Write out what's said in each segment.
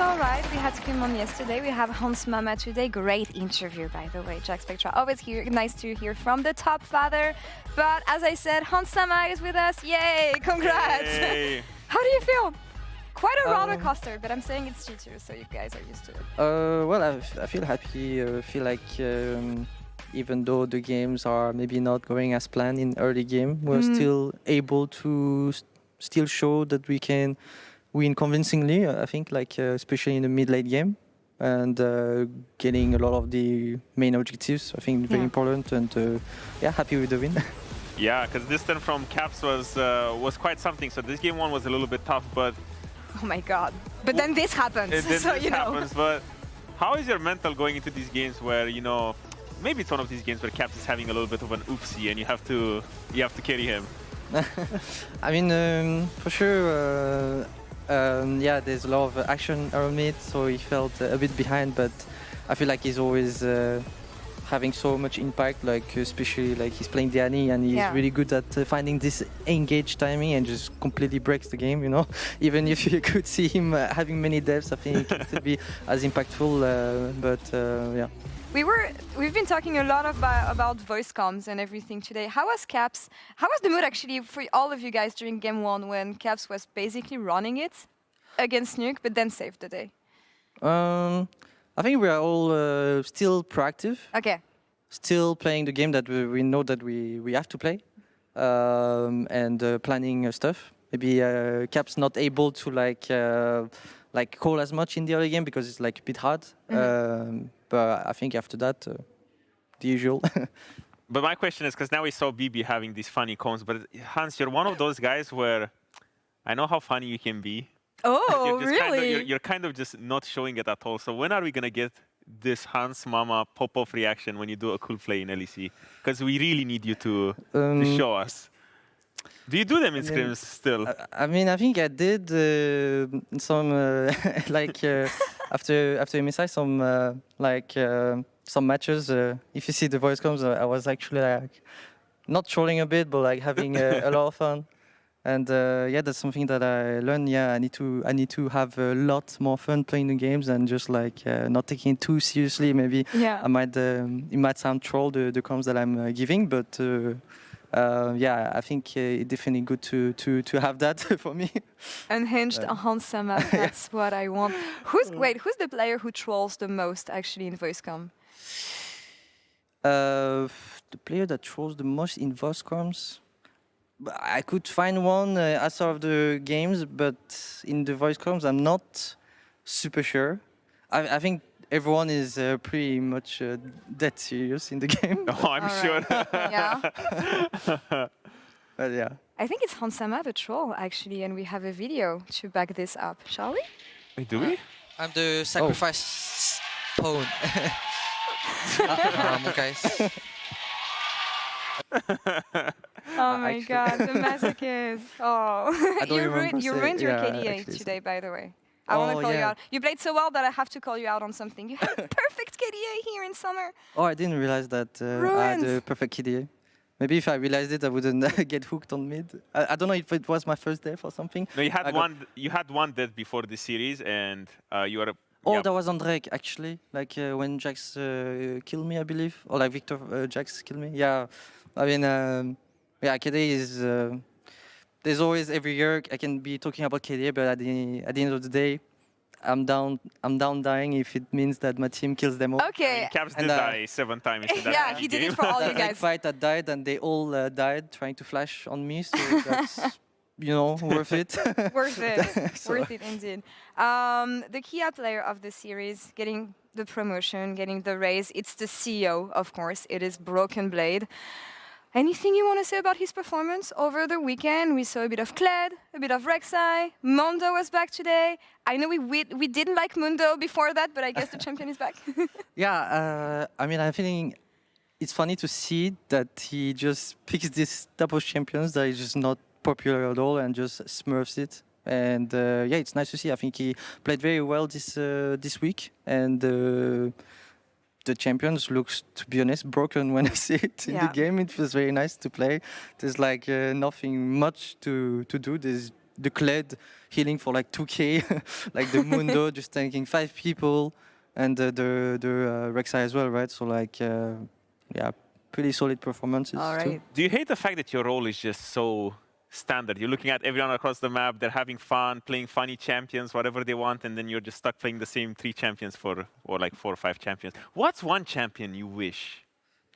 all right. We had Scream on yesterday. We have Hans Mama today. Great interview, by the way. Jack Spectra, always nice to hear from the top father. But as I said, Hans Mama is with us. Yay! Congrats! Yay. How do you feel? Quite a roller coaster, but I'm saying it's G2, so you guys are used to it. Well, I feel happy. Feel like even though the games are maybe not going as planned in early game, we're still able to still show that we can win convincingly. I think, like especially in the mid-late game, and getting a lot of the main objectives. I think very important, and yeah, happy with the win. Yeah, because this turn from Caps was quite something. So this game one was a little bit tough, but oh my god! But then this happens, so you know. Happens, but how is your mental going into these games where maybe it's one of these games where Caps is having a little bit of an oopsie and you have to carry him? I mean, for sure. Yeah, there's a lot of action around me, so he felt a bit behind. But I feel like he's always having so much impact. Like especially like he's playing Danny, and he's really good at finding this engaged timing and just completely breaks the game. You know, even if you could see him having many deaths, I think he can still be as impactful. But yeah. We've been talking a lot about voice comms and everything today. How was Caps? How was the mood actually for all of you guys during game one when Caps was basically running it against Nuke, but then saved the day? I think we are all still proactive. Okay. Still playing the game that we know that we have to play, and planning stuff. Maybe Caps not able to like call as much in the early game because it's like a bit hard. But I think after that, the usual. But my question is, because now we saw BB having these funny comms, but Hans, you're one of those guys where I know how funny you can be. Oh, really? You're kind of just not showing it at all. So when are we going to get this Hans Mama pop-off reaction when you do a cool play in LEC? Because we really need you to show us. Do you do them in scrims still? I mean, I think I did some like after MSI some matches. If you see the voice comms, I was actually like not trolling a bit, but like having a lot of fun. And yeah, that's something that I learned. Yeah, I need to have a lot more fun playing the games and just like not taking it too seriously. Maybe I might it might sound troll the comms that I'm giving, but. Yeah, I think it's definitely good to have that for me. Unhinged Hans Sama, that's what I want. Who's the player who trolls the most actually in voicecom? The player that trolls the most in voicecoms, I could find one as of the games, but in the voicecoms, I'm not super sure. I think everyone is pretty much dead serious in the game. Oh, I'm sure. Yeah. But yeah. I think it's Hansama the troll actually, and we have a video to back this up. Shall we? Wait, do we? I'm the sacrifice pawn. Guys. Oh my god, the masochist. Oh, you ruined your KDA actually, today, by the way. I want to call you out. You played so well that I have to call you out on something. You had a perfect KDA here in summer. Oh, I didn't realize that I had a perfect KDA. Maybe if I realized it, I wouldn't get hooked on mid. I don't know if it was my first death or something. No, you had one death before the series, and you were. Oh, that was on Drake actually. Like when Jax killed me, I believe, or like Victor Jax killed me. Yeah, I mean, yeah, KDA is. There's always every year I can be talking about KDA, but at the end of the day, I'm down dying if it means that my team kills them all. Okay. I mean, Caps did die 7 times in that yeah, he did it for all you guys. Fight that died, and they all died trying to flash on me. So that's worth it. Worth it. Worth it indeed. The Kia player of the series, getting the promotion, getting the raise. It's the CEO, of course. It is BrokenBlade. Anything you want to say about his performance over the weekend? We saw a bit of Kled, a bit of Rek'Sai. Mundo was back today. I know we didn't like Mundo before that, but I guess the champion is back. Yeah, I mean, I think it's funny to see that he just picks this type of champions that is just not popular at all and just smurfs it. And yeah, it's nice to see. I think he played very well this week, and the champions looks, to be honest, broken when I see it in the game. It feels very nice to play. There's like nothing much to do. There's the Kled healing for like 2k, like the Mundo just tanking 5 people, and the Rek'Sai as well, right? So like, yeah, pretty solid performances. All right. Too. Do you hate the fact that your role is just so standard? You're looking at everyone across the map, they're having fun, playing funny champions, whatever they want, and then you're just stuck playing the same 3 champions or like 4 or 5 champions. What's one champion you wish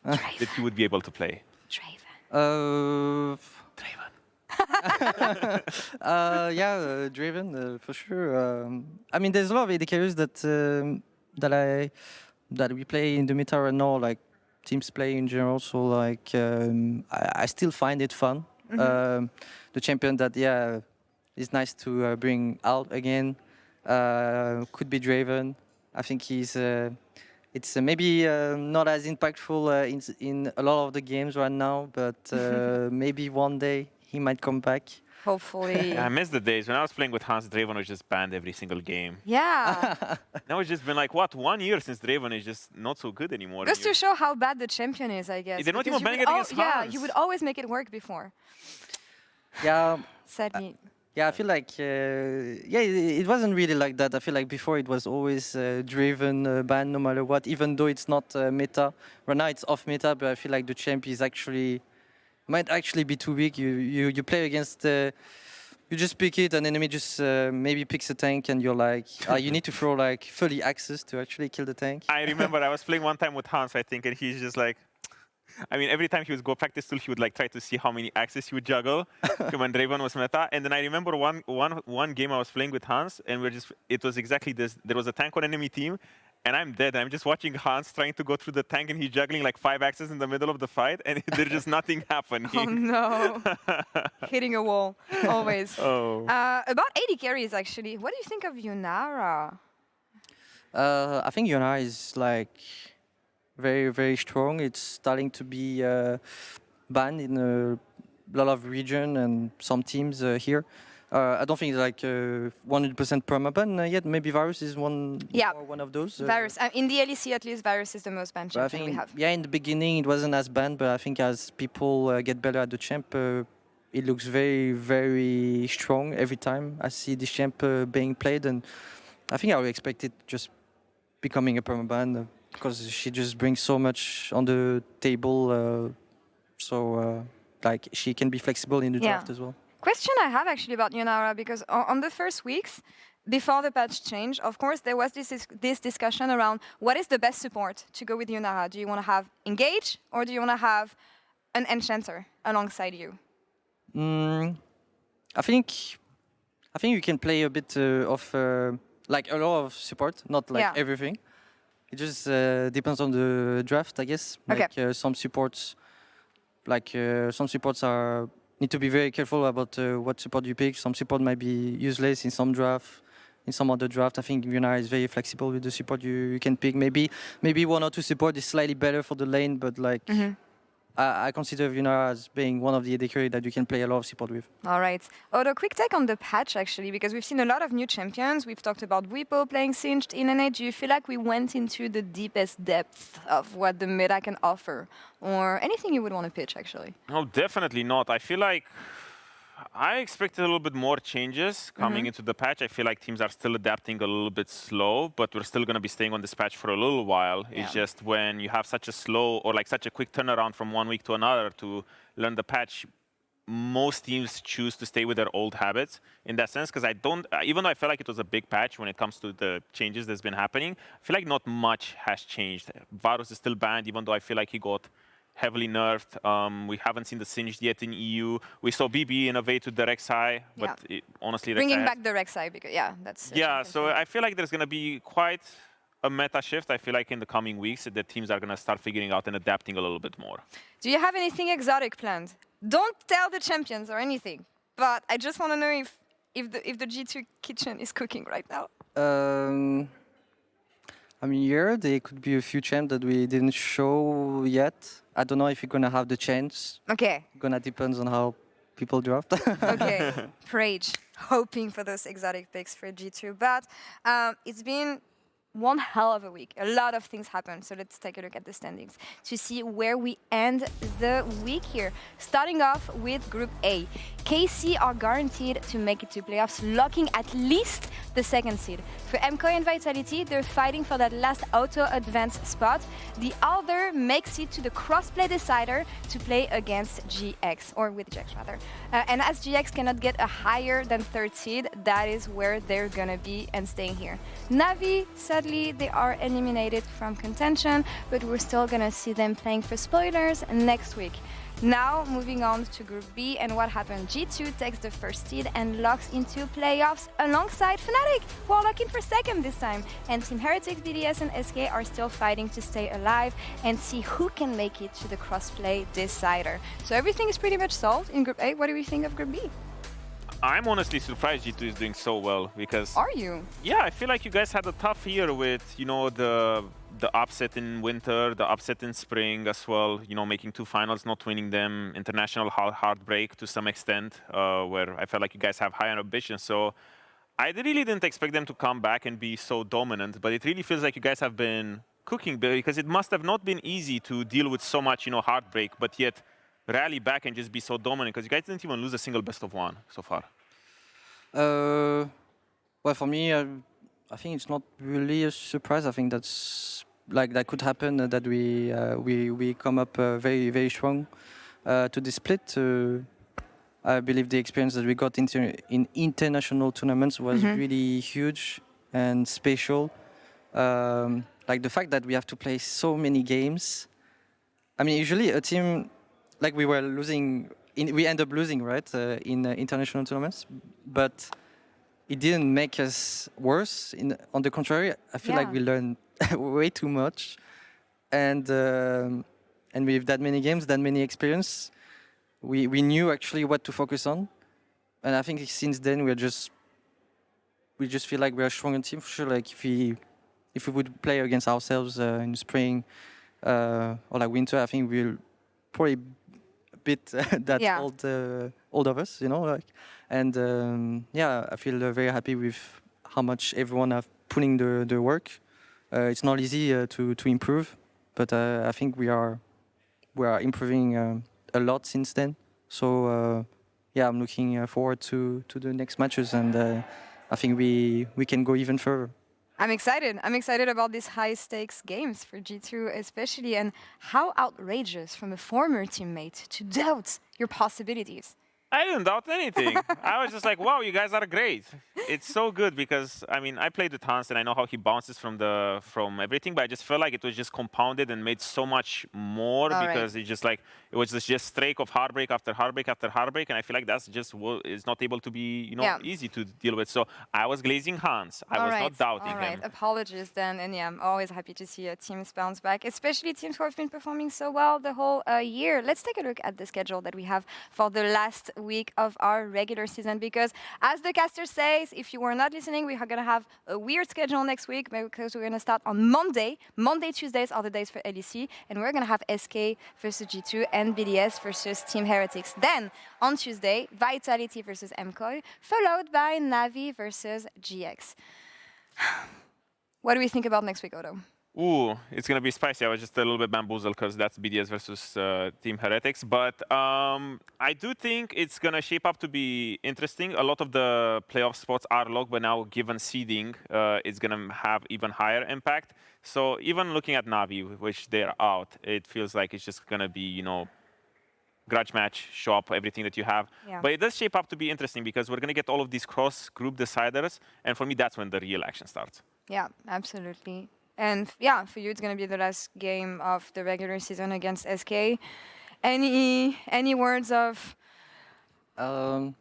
that you would be able to play? Draven. Draven. Draven for sure. I mean, there's a lot of AD carries that we play in the meta right now, like teams play in general. So like, I still find it fun. The champion that is nice to bring out again could be Draven. I think he's. It's maybe not as impactful in a lot of the games right now, but maybe one day he might come back. Hopefully. Yeah, I miss the days when I was playing with Hans. Draven was just banned every single game. Yeah. Now it's just been like, what, 1 year since Draven is just not so good anymore. Just to show how bad the champion is, I guess. They're not Because even you banning would it against Yeah, Hans. you would always make it work before. Yeah. Sadly. Yeah, I feel like it wasn't really like that. I feel like before it was always Draven ban no matter what, even though it's not meta. Right now it's off meta, but I feel like the champ is might actually be too weak. You play against you just pick it, an enemy just maybe picks a tank, and you're like you need to throw like 30 axes to actually kill the tank. I remember I was playing one time with Hans, I think, and he's just like, I mean, every time he would go practice tool, he would like try to see how many axes he would juggle when Draven was meta. And then I remember one game I was playing with Hans, and it was exactly this. There was a tank on enemy team, and I'm dead. I'm just watching Hans trying to go through the tank, and he's juggling like 5 axes in the middle of the fight, and there's just nothing happening. Oh no. Hitting a wall, always. Oh. About AD carries, actually. What do you think of Yunara? I think Yona is like very, very strong. It's starting to be banned in a lot of region and some teams here. I don't think it's like 100% permaban yet. Maybe Varus is one of those. Varus. In the LEC, at least, Varus is the most banned champion we have. Yeah, in the beginning it wasn't as banned, but I think as people get better at the champ, it looks very, very strong every time I see this champ being played, and I think I would expect it just becoming a permaban. Because she just brings so much on the table, like she can be flexible in the draft as well. Question I have actually about Yunara, because on the first weeks, before the patch change, of course, there was this discussion around what is the best support to go with Yunara. Do you want to have Engage, or do you want to have an Enchanter alongside you? I think you can play a bit of like a lot of support, not like everything. It just depends on the draft, I guess. Okay. Like some supports need to be very careful about what support you pick. Some support might be useless in some draft. In some other draft, I think Yunara is very flexible with the support you can pick. Maybe 1 or 2 support is slightly better for the lane, but like I consider Yunara as being one of the AD carry that you can play a lot of support with. All right. Odo, quick take on the patch, actually, because we've seen a lot of new champions. We've talked about Wipo playing Singed in NA. Do you feel like we went into the deepest depth of what the meta can offer? Or anything you would want to pitch, actually? No, definitely not. I feel like I expected a little bit more changes coming into the patch. I feel like teams are still adapting a little bit slow, but we're still going to be staying on this patch for a little while. Yeah. It's just when you have such a slow or like such a quick turnaround from 1 week to another to learn the patch, most teams choose to stay with their old habits in that sense, because even though I feel like it was a big patch when it comes to the changes that's been happening, I feel like not much has changed. Varus is still banned, even though I feel like he got heavily nerfed. We haven't seen the Singed yet in EU. We saw BB innovate with the Rek'Sai, but honestly, bringing back the Rek'Sai, because that's so I feel like there's going to be quite a meta shift. I feel like in the coming weeks that teams are going to start figuring out and adapting a little bit more. Do you have anything exotic planned? Don't tell the champions or anything, but I just want to know if the G2 kitchen is cooking right now. I mean, there could be a few champs that we didn't show yet. I don't know if you're gonna have the chance. Okay. Gonna depends on how people draft. Okay. Rage, hoping for those exotic picks for G2. But it's been one hell of a week. A lot of things happened. So let's take a look at the standings to see where we end the week here. Starting off with Group A. KC are guaranteed to make it to playoffs, locking at least the second seed. For MCOI and Vitality, they're fighting for that last auto-advance spot. The other makes it to the crossplay decider to play against GX, or with GX rather. And as GX cannot get a higher than third seed, that is where they're gonna be and staying here. Navi, sadly, they are eliminated from contention, but we're still gonna see them playing for spoilers next week. Now, moving on to Group B, and what happened? G2 takes the first seed and locks into playoffs alongside Fnatic, who are locking for second this time. And Team Heretics, BDS, and SK are still fighting to stay alive and see who can make it to the crossplay decider. So everything is pretty much solved in Group A. What do we think of Group B? I'm honestly surprised G2 is doing so well because... Are you? Yeah, I feel like you guys had a tough year with, you know, the upset in winter, the upset in spring as well, you know, making 2 finals, not winning them, international heartbreak to some extent, where I felt like you guys have higher ambitions. So I really didn't expect them to come back and be so dominant, but it really feels like you guys have been cooking because it must have not been easy to deal with so much, you know, heartbreak, but yet rally back and just be so dominant because you guys didn't even lose a single best of 1 so far. Well, for me, I think it's not really a surprise. I think that's like that could happen that we come up very strong to this split. I believe the experience that we got in international tournaments was really huge and special. Like the fact that we have to play so many games. I mean, usually a team like we were losing, we end up losing, right, in international tournaments, but it didn't make us worse. On the contrary, I feel like we learned way too much, and with that many games, that many experience, we knew actually what to focus on, and I think since then we just feel like we're a stronger team for sure. Like if we would play against ourselves in spring or like winter, I think we'll probably beat that old of us, you know, like. And yeah, I feel very happy with how much everyone are putting the work. It's not easy to improve, but I think we are improving a lot since then. So yeah, I'm looking forward to the next matches, and I think we can go even further. I'm excited. I'm excited about these high-stakes games for G2 especially, and how outrageous from a former teammate to doubt your possibilities. I didn't doubt anything. I was just like, wow, you guys are great. It's so good because, I mean, I played with Hans and I know how he bounces from everything, but I just felt like it was just compounded and made so much more because it was just streak of heartbreak after heartbreak after heartbreak, and I feel like that's just is not able to be, you know, easy to deal with. So I was glazing Hans. I was not doubting him. Apologies then, and yeah, I'm always happy to see teams bounce back, especially teams who have been performing so well the whole year. Let's take a look at the schedule that we have for the last week of our regular season, because as the caster says, if you were not listening, we are going to have a weird schedule next week because we're going to start on Monday. Tuesdays are the days for LEC, and we're going to have SK versus G2 and BDS versus Team Heretics. Then on Tuesday, Vitality versus MCOI, followed by Navi versus GX. What do we think about next week, Odo? Ooh, it's going to be spicy. I was just a little bit bamboozled because that's BDS versus Team Heretics. But I do think it's going to shape up to be interesting. A lot of the playoff spots are locked, but now given seeding, it's going to have even higher impact. So even looking at Navi, which they're out, it feels like it's just going to be, you know, grudge match, show up everything that you have. Yeah. But it does shape up to be interesting because we're going to get all of these cross-group deciders. And for me, that's when the real action starts. Yeah, absolutely. And yeah, for you, it's going to be the last game of the regular season against SK. Any words of? I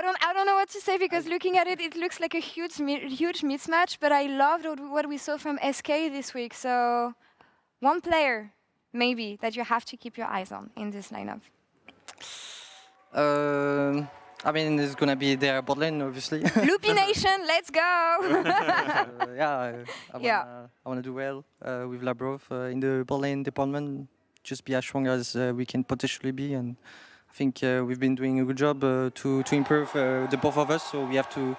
don't know what to say because looking at it, it looks like a huge mismatch. But I loved what we saw from SK this week. So one player, maybe, that you have to keep your eyes on in this lineup. I mean, it's gonna be their bot lane, obviously. Loopy Nation, let's go! I wanna do well with Labrov in the bot lane department. Just be as strong as we can potentially be, and I think we've been doing a good job to improve the both of us. So we have to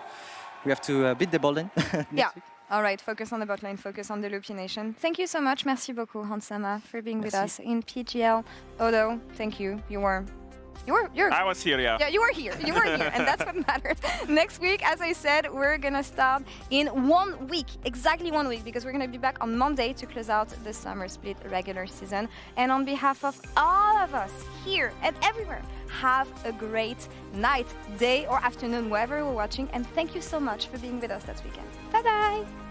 beat the bot lane. Yeah. All right, focus on the bot lane, focus on the Loopy Nation. Thank you so much. Merci beaucoup, Hansama, for being with us in PGL. Odo, thank you. I was here, yeah. Yeah, you were here. You were here, and that's what matters. Next week, as I said, we're gonna start in 1 week, exactly 1 week, because we're gonna be back on Monday to close out the summer split regular season. And on behalf of all of us here and everywhere, have a great night, day, or afternoon, wherever you're watching. And thank you so much for being with us that weekend. Bye bye.